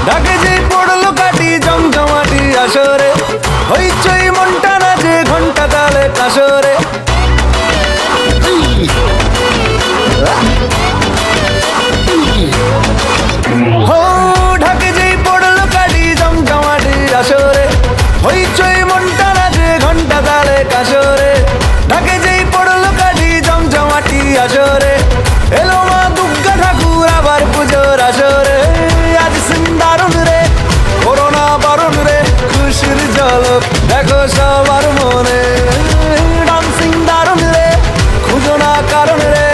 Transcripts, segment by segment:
ঢাকে যে পড়লো কাটি জমজমাটি আসরে, হইচই মনটা নাচে ঘন্টা তালে কাসরে। হো ঢাকে যেই পড়লো কাটি জমজমাটি আসরে, হইচই মনটা নাচে ঘন্টা তালে কাসরে। ঢাকে যেই পড়লো কাটি জমজমাটি আসরে, এলো মা দুর্গা ঠাকুর আবার পুজোর আসরে। আজ সিন্দারুন রে করোনা বারণ রে, খুশির ঝলক দেখো সবার মনে। ডান্সিং দারুন রে খুঁজো না কারণ রে,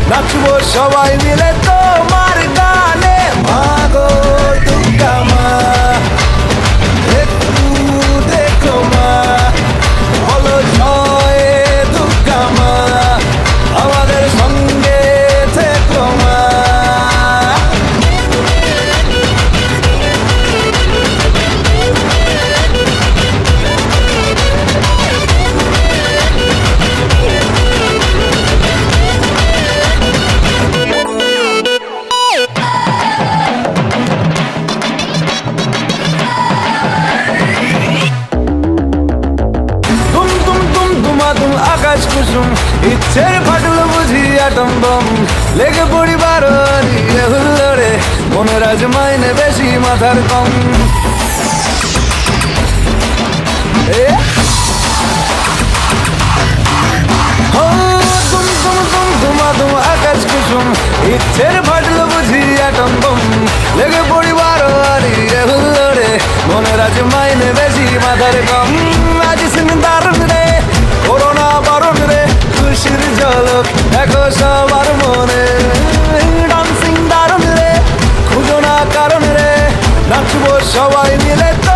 নাচবো সবাই মিলে তোমার গানে। মা গো দুর্গা মা একটু দেখো মা, বলো জয় দুর্গা মা, আমাদের সঙ্গে থেকো মা। আকাশ কুসুম ইচ্ছের ফাটল বুঝি আটম বম, লেগে পড়ি বারো হুল্লোড়ে, মনের আজ মাইনে বেশি মাথার কম। আকাশ কুসুম ইচ্ছের ফাটল বুঝি আটম বম, লেগে পড়ি বারো হুল্লোড়ে, মনের আজ মাইনে বেশি মাথার কম। আজ সিন্দারুন রে করোনা বারণ রে, খুশির ঝলক দেখো সবার মনে। ডান্সিং দারুন রে খুঁজো না কারণ রে, নাচবো সবাই মিলে তো